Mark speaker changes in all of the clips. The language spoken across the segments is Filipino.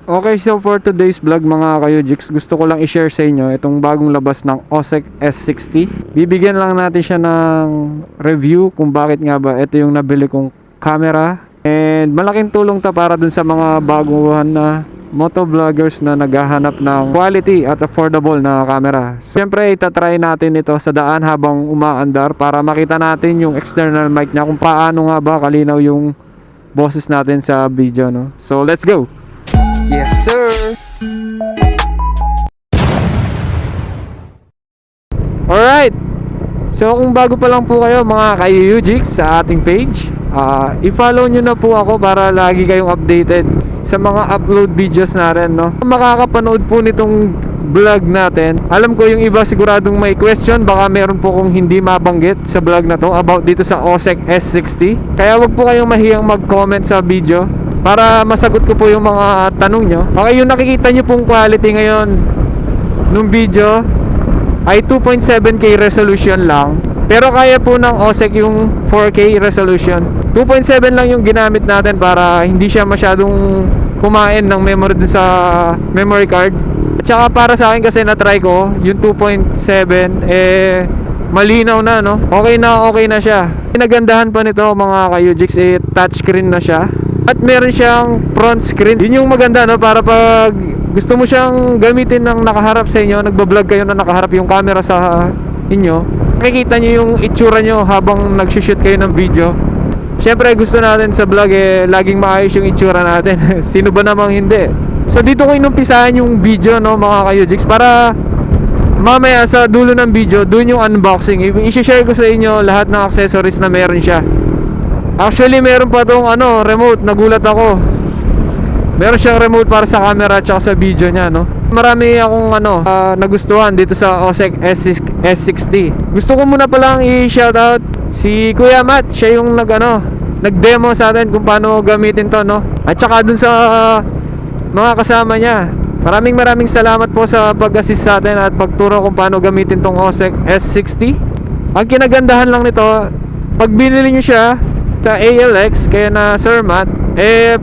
Speaker 1: Okay, so for today's vlog mga Kayujix, gusto ko lang i-share sa inyo itong bagong labas ng OSEC S60. Bibigyan lang natin siya ng review kung bakit nga ba ito yung nabili kong camera. And malaking tulong ta para dun sa mga baguhan na motovloggers na naghahanap ng quality at affordable na camera. Siyempre, itatry natin ito sa daan habang umaandar para makita natin yung external mic niya kung paano nga ba kalinaw yung boses natin sa video, no? So, let's go!
Speaker 2: Yes, sir.
Speaker 1: Alright! So kung bago pa lang po kayo mga Kayujix sa ating page, i-follow nyo na po ako para lagi kayong updated sa mga upload videos natin, no? Makakapanood po nitong vlog natin. Alam ko yung iba siguradong may question, baka meron po kung hindi mabanggit sa vlog na to about dito sa OSEC S60. Kaya wag po kayong mahiyang mag-comment sa video para masagot ko po yung mga tanong nyo. Okay, yung nakikita nyo pong quality ngayon nung video ay 2.7K resolution lang, pero kaya po ng OSEC yung 4K resolution. 2.7 lang yung ginamit natin para hindi siya masyadong kumain ng memory dun sa memory card. At saka para sa akin kasi na-try ko yung 2.7 malinaw na, no? Okay na siya. Pinagandahan pa nito mga Kayujix, touchscreen na siya. At meron siyang front screen. Yun yung maganda, no? Para pag gusto mo siyang gamitin ng nakaharap sa inyo, nagbablog kayo na nakaharap yung camera sa inyo, makikita nyo yung itsura nyo habang nagsishoot kayo ng video. Siyempre gusto natin sa vlog laging maayos yung itsura natin. Sino ba namang hindi? So dito ko inumpisahan yung video, no mga Kayujix, para mamaya sa dulo ng video, dun yung unboxing. I-share ko sa inyo lahat ng accessories na meron siya. Actually meron pa tong remote, nagulat ako. Meron siyang remote para sa camera at sa video niya, no. Marami akong nagustuhan dito sa OSEC S60. Gusto ko muna palang i-shoutout si Kuya Matt. Siya yung nag-demo sa atin kung paano gamitin to, no. At saka dun sa mga kasama niya. Maraming salamat po sa pag-assist sa atin at pagturo kung paano gamitin tong OSEC S60. Ang kinagandahan lang nito, pag binili niyo siya sa ALX, kaya na Sir Matt,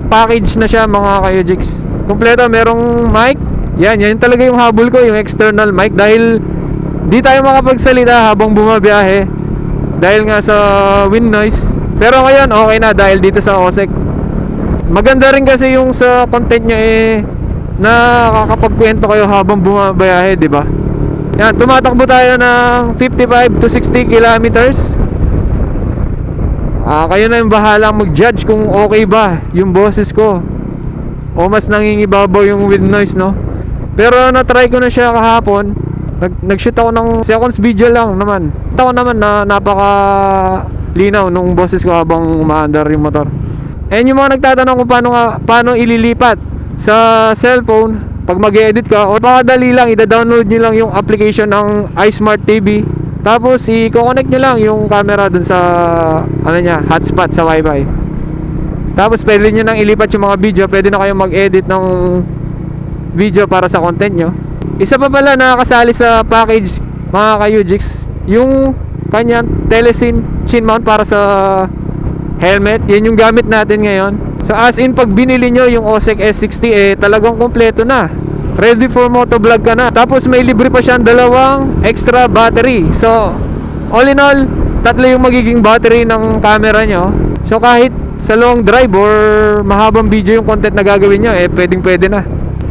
Speaker 1: package na siya mga Kayujix. Kompleto, merong mic. Yan talaga yung habol ko, yung external mic. Dahil di tayo makapagsalita habang bumabiyahe dahil nga sa wind noise. Pero ngayon, okay na dahil dito sa OSEC. Maganda rin kasi yung sa content nyo nakakapagkwento kayo habang bumabiyahe, di ba? Yan, tumatakbo tayo ng 55 to 60 kilometers. Kayo na yung bahalang mag-judge kung okay ba yung boses ko o mas nangingibabaw yung wind noise, no? Pero na-try ko na siya kahapon. Nag-shoot ako ng seconds video lang naman. Ito naman na napaka linaw nung boses ko habang umaandar yung motor. And yung mga nagtatanong kung paano ililipat sa cellphone pag mag-edit ka, o pakadali lang, ida-download nyo lang yung application ng iSmart TV. Tapos i-connect nyo lang yung camera dun sa hotspot sa wifi. Tapos pwede nyo nang ilipat yung mga video. Pwede na kayong mag-edit ng video para sa content nyo. Isa pa pala nakakasali sa package mga Kayujix, yung kanyang telesin chin mount para sa helmet. Yan yung gamit natin ngayon. So as in, pag binili nyo yung OSEC S60, talagang kompleto na, ready for motovlog ka na. Tapos may libre pa siyang dalawang extra battery. So all in all, tatlo yung magiging battery ng camera nyo. So kahit sa long drive or mahabang video yung content na gagawin nyo, pwede na.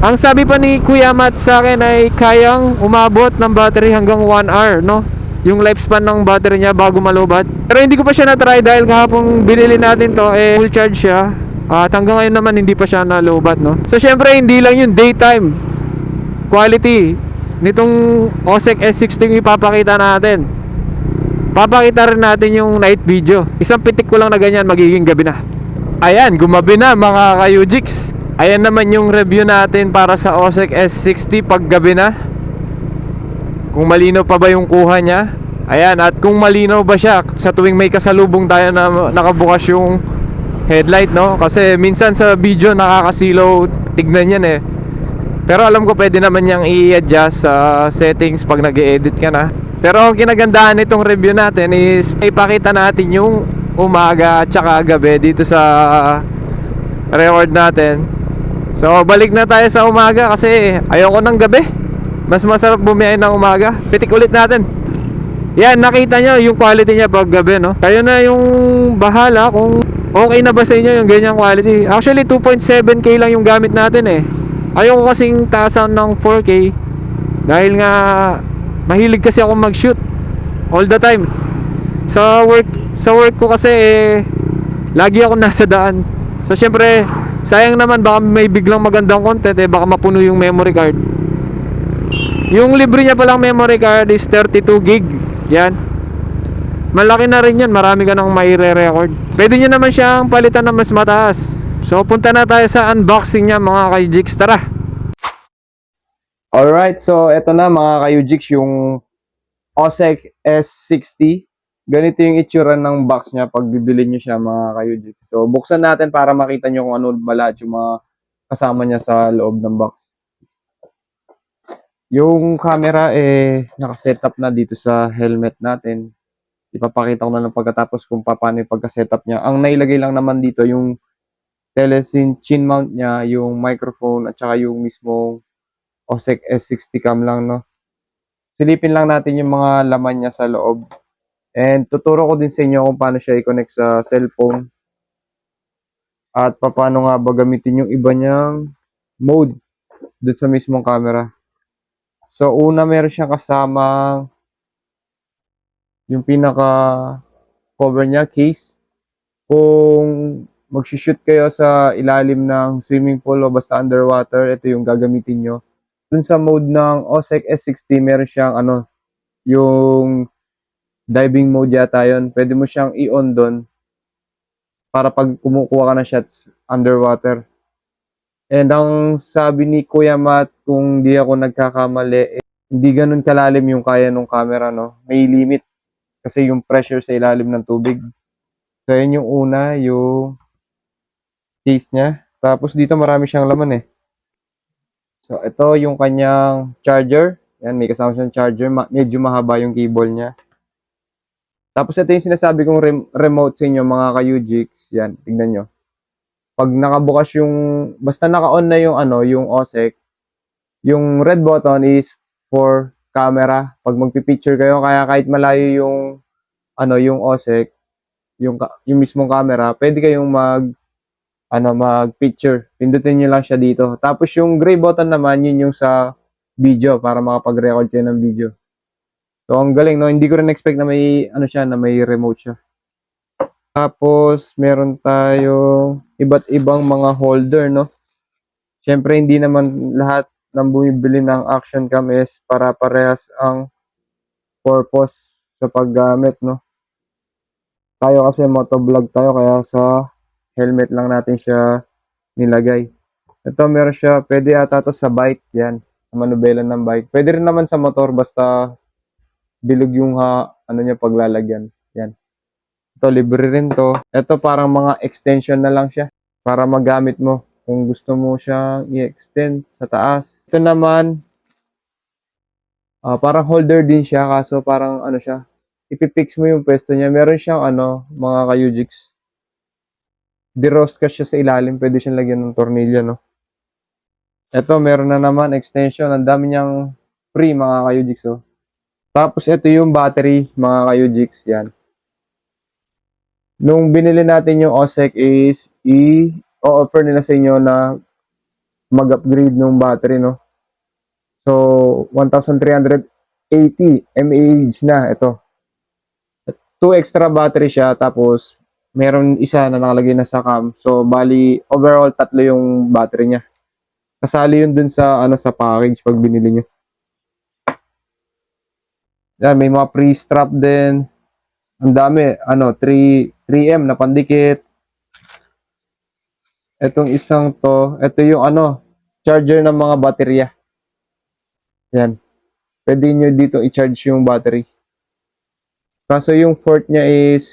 Speaker 1: Ang sabi pa ni Kuya Matt sa akin ay kayang umabot ng battery hanggang 1 hour, no? Yung lifespan ng battery niya bago malobat. Pero hindi ko pa siya na-try dahil kahapon binili natin to, full charge siya. At hanggang ngayon naman hindi pa siya na-lobat, no? So syempre hindi lang yung daytime quality nitong OSEC S60 yung ipapakita natin. Papakita rin natin yung night video. Isang pitik ko lang na ganyan, magiging gabi na. Ayan, gumabi na mga Kayujix. Ayan naman yung review natin para sa OSEC S60 pag gabi na. Kung malinaw pa ba yung kuha niya. Ayan, at kung malinaw ba siya sa tuwing may kasalubong tayo na nakabukas yung headlight, no? Kasi minsan sa video nakakasilaw tignan yan Pero alam ko pwede naman niyang i-adjust sa settings pag nag-e-edit ka na. Pero ang kinagandahan nitong review natin is ipakita natin yung umaga at saka gabi dito sa reward natin. So, balik na tayo sa umaga kasi ayoko ng gabi. Mas masarap bumiyahe ng umaga. Pitik ulit natin. Yan, nakita nyo yung quality niya pag gabi, no? Kayo na yung bahala kung okay na ba sa inyo yung ganyang quality. Actually, 2.7K lang yung gamit natin eh. Ayoko kasing taasan ng 4K dahil nga mahilig kasi ako mag-shoot all the time. Sa work ko kasi lagi ako nasa daan. So, syempre, sayang naman baka may biglang magandang content baka mapuno yung memory card. Yung libre niya palang memory card is 32 gig. Yan. Malaki na rin yan. Marami ka nang maire-record. Pwede nyo naman siyang palitan na mas mataas. So, punta na tayo sa unboxing niya mga ka-Ujix. Tara! Alright, so eto na mga ka-Ujix yung OSEC S60. Ganito yung itsura ng box niya pag bibili nyo siya mga ka-Ujix. So, buksan natin para makita nyo kung ano ba lahat yung mga kasama niya sa loob ng box. Yung camera naka-setup na dito sa helmet natin. Ipapakita ko na lang pagkatapos kung paano yung pagka-setup niya. Ang nailagay lang naman dito yung Telesin chin mount niya, yung microphone at saka yung mismong OSEC S60 cam lang, no. Silipin lang natin yung mga laman niya sa loob. And tuturo ko din sa inyo kung paano siya i-connect sa cellphone. At paano nga ba gamitin yung iba niyang mode dun sa mismong camera. So, una meron siyang kasamang yung pinaka cover niya, case. Kung mag-shoot kayo sa ilalim ng swimming pool o basta underwater, ito yung gagamitin nyo. Dun sa mode ng OSEC S60, meron siyang yung diving mode yata yun. Pwede mo siyang i-on doon para pag kumukuha ka ng shots underwater. And ang sabi ni Kuya Matt, kung di ako nagkakamali, hindi ganun kalalim yung kaya ng camera, no? May limit kasi yung pressure sa ilalim ng tubig. So, yun yung una, yung case niya. Tapos dito marami siyang laman eh. So, ito yung kanyang charger. Yan, may kasama siyang charger. Medyo mahaba yung cable niya. Tapos ito yung sinasabi kong remote sa inyo mga ka-Ujix. Yan, tignan nyo. Pag nakabukas yung, basta naka-on na yung yung OSEC, yung red button is for camera. Pag magpi-picture kayo, kaya kahit malayo yung OSEC, yung mismong camera, pwede kayong mag-picture. Pindutin nyo lang siya dito. Tapos yung gray button naman, yun yung sa video, para makapag-record kayo ng video. So, ang galing, no? Hindi ko rin expect na may, na may remote siya. Tapos, meron tayong iba't ibang mga holder, no? Siyempre, hindi naman lahat ng bumibili ng action cam is para parehas ang purpose sa paggamit, no? Tayo kasi motovlog tayo, kaya sa helmet lang natin siya nilagay. Ito, meron siya, pwede ata to sa bike, yan. Sa manubelan ng bike. Pwede rin naman sa motor, basta bilog yung niya paglalagyan. Yan. Ito, libre rin to. Ito, parang mga extension na lang siya para magamit mo kung gusto mo siyang i-extend sa taas. Ito naman, parang holder din siya, kaso parang siya, ipipix mo yung pwesto niya. Meron siyang mga ka-Ujix. Dirosca siya sa ilalim, pwede siyang lagyan ng tornilyo, no? Ito, meron na naman extension. Ang dami niyang free mga ka-Ujix, oh. Tapos ito yung battery mga ka-Ujix, yan. Nung binili natin yung OSEC is i-offer nila sa inyo na mag-upgrade ng battery, no. So 1,380 mAh na ito. 2 extra battery siya, tapos meron isa na nakalagay na sa cam. So bali overall 3 yung battery niya. Kasali yun dun sa sa package pag binili nyo. Yan, may mga pre-strap din. Ang dami, 3M na pandikit. Etong isang to, ito yung charger ng mga baterya. Yan. Pwede nyo dito i-charge yung battery. Kaso yung port niya is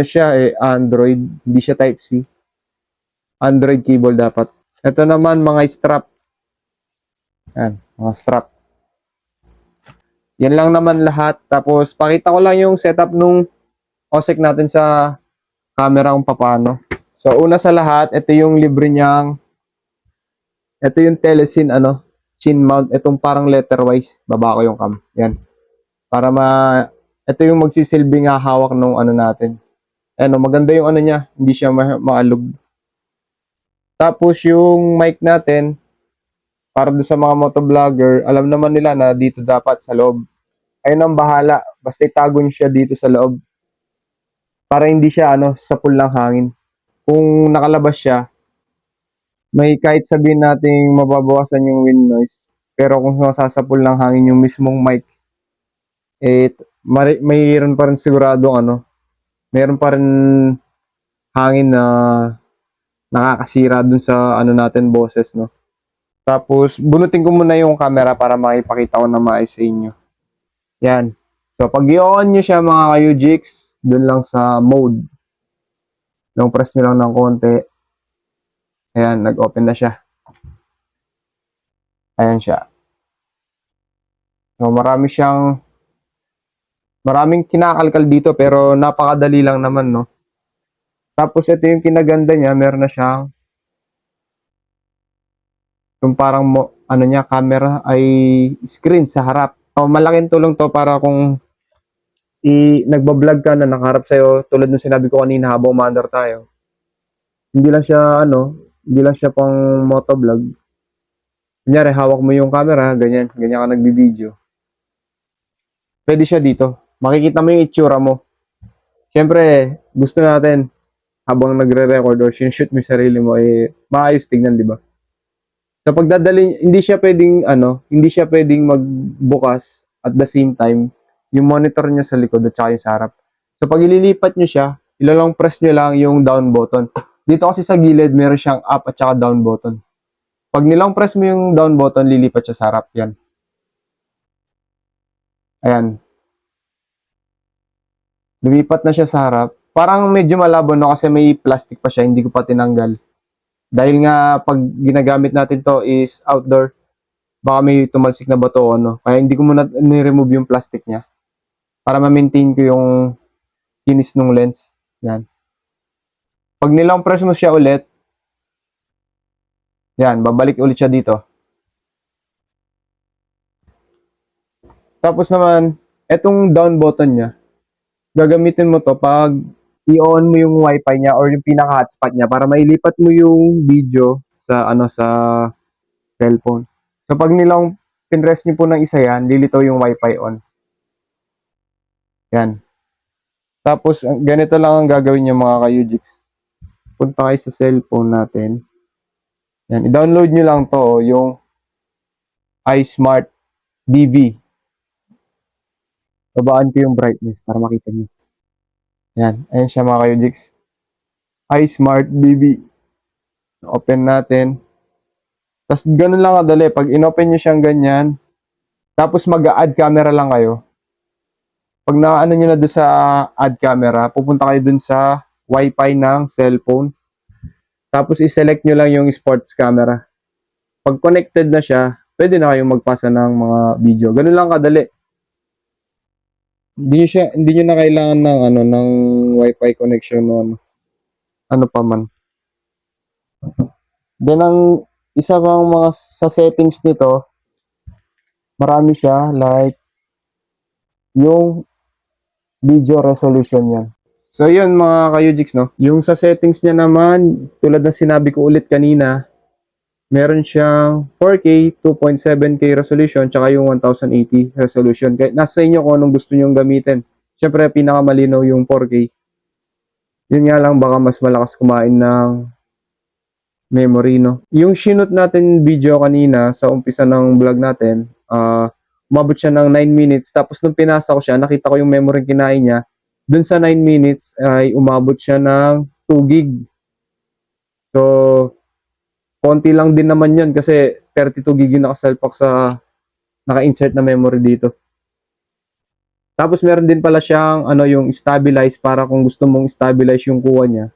Speaker 1: siya Android, hindi siya Type-C. Android cable dapat. Ito naman mga strap. Yan, mga strap. Yan lang naman lahat. Tapos, pakita ko lang yung setup nung OSEC natin sa camera kung paano. So, una sa lahat, ito yung libre niyang Ito yung telesin, chin mount. Itong parang letterwise. Baba ko yung cam. Yan. Para ito yung magsisilbing hawak nung natin. Maganda yung niya. Hindi siya maalog. Tapos yung mic natin, para doon sa mga motovlogger, alam naman nila na dito dapat sa loob. Ayun ang bahala. Basta itago nyo siya dito sa loob. Para hindi siya sa pool ng hangin. Kung nakalabas siya, may kahit sabihin nating mababawasan yung wind noise. Pero kung masasapul ng hangin yung mismong mic, mayroon pa rin siguradong mayroon pa rin hangin na nakakasira dun sa natin boses, no. Tapos bunutin ko muna yung camera para makipakita ko na maayos sa inyo. Yan. So pag i-on nyo siya mga ka-UGX, dun lang sa mode. Long press nyo lang ng konti. Ayan, nag-open na siya. Ayan siya. So maraming kinakalkal dito pero napakadali lang naman, no. Tapos ito yung kinaganda niya, meron na siyang yung parang camera ay screen sa harap. So, malaking tulong to para kung nagba-vlog ka na nakaharap sa'yo, tulad ng sinabi ko kanina habang umaandar tayo. Hindi lang siya pang motovlog. Kunyari, hawak mo yung camera, ganyan ka nagbibideo. Pwede siya dito. Makikita mo yung itsura mo. Siyempre, gusto natin, habang nagre-record or shoot mo yung sarili mo, maayos tignan, di ba? Sa pagdadali, hindi siya pwedeng magbukas at the same time, yung monitor niya sa likod at saka yung sa harap. So, pag ililipat nyo siya, ilalong press nyo lang yung down button. Dito kasi sa gilid, meron siyang up at saka down button. Pag nilang press mo yung down button, lilipat siya sa harap. Yan. Ayan. Lumipat na siya sa harap. Parang medyo malabo no kasi may plastic pa siya, hindi ko pa tinanggal. Dahil nga pag ginagamit natin to is outdoor, baka may tumalsik na bato o Kaya hindi ko muna ni-remove yung plastic niya. Para ma-maintain ko yung kinis ng lens. Yan. Pag nilang press mo siya ulit, yan, babalik ulit siya dito. Tapos naman, etong down button niya, gagamitin mo to pag i-on mo yung wifi niya or yung pinaka-hotspot niya para mailipat mo yung video sa sa cellphone. So pag nilang pinress niyo po ng isa yan, lilitaw yung wifi on. Yan. Tapos ganito lang ang gagawin niyo mga ka-UGX. Punta kayo sa cellphone natin. Yan, i-download niyo lang to yung iSmart DV. Babaan ko yung brightness para makita niyo. Yan, ayan siya mga ka-UGX. iSmart DV. Open natin. Tapos ganun lang kadali. Pag inopen nyo siyang ganyan, tapos mag-add camera lang kayo. Pag naano nyo na doon sa add camera, pupunta kayo doon sa wifi ng cellphone. Tapos i-select nyo lang yung sports camera. Pag connected na siya, pwede na kayong magpasa ng mga video. Ganun lang kadali. Hindi nyo na kailangan ng wifi connection o ano pa man. Then ang isa pang mga sa settings nito, marami siya like yung video resolution niya. So yun mga ka-UGX, no. Yung sa settings niya naman, tulad ng sinabi ko ulit kanina, meron siyang 4K, 2.7K resolution, tsaka yung 1080 resolution. Kaya nasa inyo kung anong gusto nyong gamitin. Siyempre pinakamalinaw yung 4K. Yun nga lang baka mas malakas kumain ng memory, no. Yung shoot natin video kanina sa umpisa ng vlog natin, umabot siya ng 9 minutes. Tapos nung pinasa ko siya, nakita ko yung memory kinain niya. Dun sa 9 minutes ay umabot siya ng 2 gig. So, konti lang din naman yun kasi 32 gig yung nakasalpak sa naka-insert na memory dito. Tapos meron din pala siyang yung stabilize para kung gusto mong stabilize yung kuha niya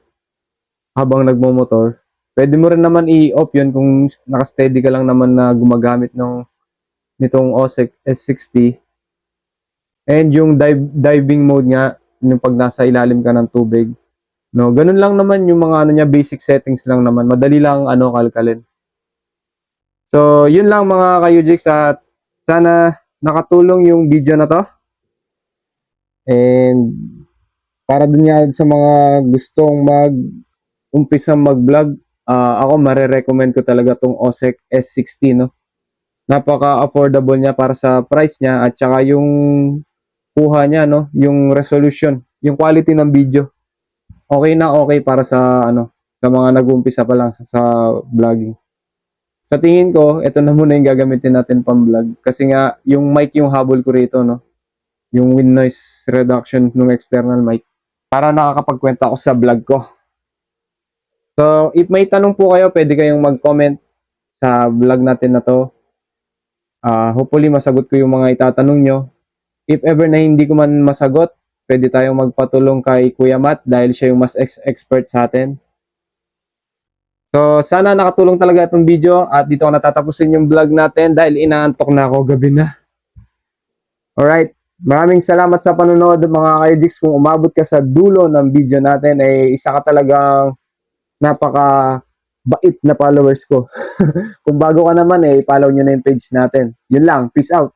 Speaker 1: habang nagmo-motor. Pwede mo rin naman i-off yun kung naka-steady ka lang naman na gumagamit nitong OSEC S60. And yung diving mode nga, yung pag nasa ilalim ka ng tubig. No, ganun lang naman yung mga niya, basic settings lang naman. Madali lang kalkalin. So, yun lang mga ka-UJIX at sana nakatulong yung video na to. And para dun nga sa mga gustong umpisa mag-vlog, ako marirecommend ko talaga tong OSEC S60, no? Napaka-affordable niya para sa price niya at saka yung kuha niya, no? Yung resolution, yung quality ng video. Okay na okay para sa sa mga nag-uumpisa pa lang sa vlogging. Sa tingin ko, ito na muna yung gagamitin natin pang-vlog kasi nga yung mic yung habol ko rito, no? Yung wind noise reduction ng external mic para nakakapagkwenta ako sa vlog ko. So, if may tanong po kayo, pwede kayong mag-comment sa vlog natin na to. Hopefully, masagot ko yung mga itatanong nyo. If ever na hindi ko man masagot, pwede tayong magpatulong kay Kuya Matt dahil siya yung mas expert sa atin. So, sana nakatulong talaga itong video at dito ko natatapusin yung vlog natin dahil inaantok na ako, gabi na. Alright, maraming salamat sa panonood mga ka-UJIX. Kung umabot ka sa dulo ng video natin, isa ka talagang napaka bait na followers ko. Kung bago ka naman, i-follow nyo na yung page natin. Yun lang, peace out.